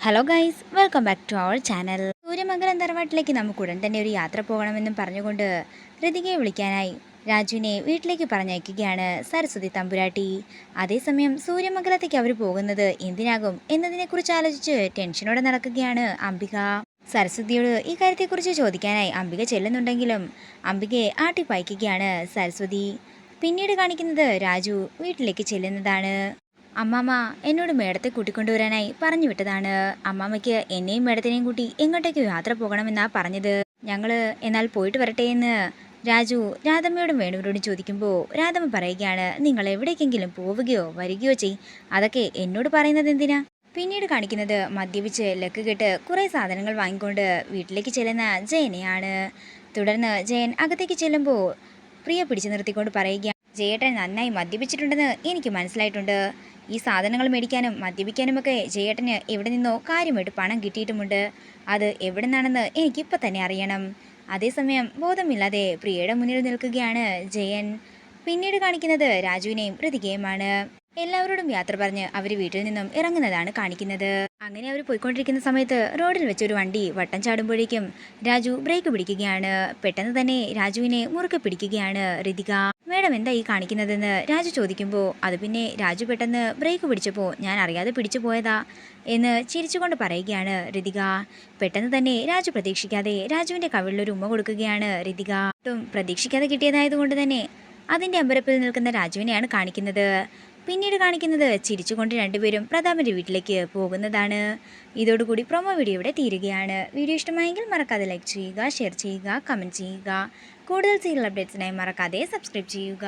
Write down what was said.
Hello guys, welcome back to our channel. സൂര്യമംഗലം തറവാട്ടിലേക്ക് നമുക്ക് ഉടൻ തന്നെ ഒരു യാത്ര പോകണമെന്നും പറഞ്ഞുകൊണ്ട് ഋതികയെ വിളിക്കാനായി രാജുവിനെ വീട്ടിലേക്ക് പറഞ്ഞയക്കുകയാണ് സരസ്വതി തമ്പുരാട്ടി. അതേസമയം സൂര്യമംഗലത്തേക്ക് അവർ പോകുന്നത് എന്തിനാകും എന്നതിനെക്കുറിച്ച് ആലോചിച്ച് ടെൻഷനോടെ നടക്കുകയാണ് അംബിക. സരസ്വതിയോട് ഈ കാര്യത്തെക്കുറിച്ച് ചോദിക്കാനായി അംബിക ചെല്ലുന്നുണ്ടെങ്കിലും അംബികയെ ആട്ടിപ്പായിക്കുകയാണ് സരസ്വതി. പിന്നീട് കാണിക്കുന്നത് രാജു വീട്ടിലേക്ക് ചെല്ലുന്നതാണ്. അമ്മാമ്മ എന്നോട് മേടത്തെ കൂട്ടിക്കൊണ്ടുവരാനായി പറഞ്ഞു വിട്ടതാണ്. അമ്മാമ്മയ്ക്ക് എന്നെയും മേടത്തിനെയും കൂട്ടി എങ്ങോട്ടേക്ക് യാത്ര പോകണമെന്നാ പറഞ്ഞത്. ഞങ്ങള് എന്നാൽ പോയിട്ട് വരട്ടെ എന്ന് രാജു രാധമ്മയോടും വേണുവിനോടും ചോദിക്കുമ്പോൾ രാധമ്മ പറയുകയാണ്, നിങ്ങൾ എവിടേക്കെങ്കിലും പോവുകയോ വരികയോ ചെയ്, അതൊക്കെ എന്നോട് പറയുന്നത് എന്തിനാ. പിന്നീട് കാണിക്കുന്നത് മദ്യപിച്ച് ലക്ക് കെട്ട് കുറേ സാധനങ്ങൾ വാങ്ങിക്കൊണ്ട് വീട്ടിലേക്ക് ചെല്ലുന്ന ജയനെയാണ്. തുടർന്ന് ജയൻ അകത്തേക്ക് ചെല്ലുമ്പോൾ പ്രിയ പിടിച്ചു നിർത്തിക്കൊണ്ട് പറയുക, ജയേട്ടൻ നന്നായി മദ്യപിച്ചിട്ടുണ്ടെന്ന് എനിക്ക് മനസ്സിലായിട്ടുണ്ട്. ഈ സാധനങ്ങൾ മേടിക്കാനും മദ്യപിക്കാനുമൊക്കെ ജയേട്ടന് എവിടെ നിന്നോ കാര്യമായിട്ട് പണം കിട്ടിയിട്ടുമുണ്ട്. അത് എവിടെ നിന്നാണെന്ന് എനിക്കിപ്പോൾ തന്നെ അറിയണം. അതേസമയം ബോധമില്ലാതെ പ്രിയയുടെ മുന്നിൽ നിൽക്കുകയാണ് ജയൻ. പിന്നീട് കാണിക്കുന്നത് രാജുവിനെയും ഋതികയുമാണ്. എല്ലാവരോടും യാത്ര പറഞ്ഞ് അവർ വീട്ടിൽ നിന്നും ഇറങ്ങുന്നതാണ് കാണിക്കുന്നത്. അങ്ങനെ അവർ പോയിക്കൊണ്ടിരിക്കുന്ന സമയത്ത് റോഡിൽ വെച്ചൊരു വണ്ടി വട്ടം ചാടുമ്പോഴേക്കും രാജു ബ്രേക്ക് പിടിക്കുകയാണ്. പെട്ടെന്ന് തന്നെ രാജുവിനെ മുറുക്കെ പിടിക്കുകയാണ് ഋതിക. മേഡം എന്താ ഈ കാണിക്കുന്നതെന്ന് രാജു ചോദിക്കുമ്പോൾ അത് പിന്നെ രാജു പെട്ടെന്ന് ബ്രേക്ക് പിടിച്ചപ്പോൾ ഞാൻ അറിയാതെ പിടിച്ചു പോയതാ എന്ന് ചിരിച്ചുകൊണ്ട് പറയുകയാണ് ഋതിക. പെട്ടെന്ന് തന്നെ രാജു പ്രതീക്ഷിക്കാതെ രാജുവിൻ്റെ കവിളിലൊരു ഉമ്മ കൊടുക്കുകയാണ് ഋതിക. ഒട്ടും പ്രതീക്ഷിക്കാതെ കിട്ടിയതായതുകൊണ്ട് തന്നെ അതിൻ്റെ അമ്പരപ്പിൽ നിൽക്കുന്ന രാജുവിനെയാണ് കാണിക്കുന്നത്. പിന്നീട് കാണിക്കുന്നത് ചിരിച്ചുകൊണ്ട് രണ്ടുപേരും പ്രതാപൻ്റെ വീട്ടിലേക്ക് പോകുന്നതാണ്. ഇതോടുകൂടി പ്രൊമോ വീഡിയോ ഇവിടെ തീരുകയാണ്. വീഡിയോ ഇഷ്ടമായെങ്കിൽ മറക്കാതെ ലൈക്ക് ചെയ്യുക, ഷെയർ ചെയ്യുക, കമൻറ്റ് ചെയ്യുക. കൂടുതൽ സീരിയൽ അപ്ഡേറ്റ്സിനായി മറക്കാതെ സബ്സ്ക്രൈബ് ചെയ്യുക.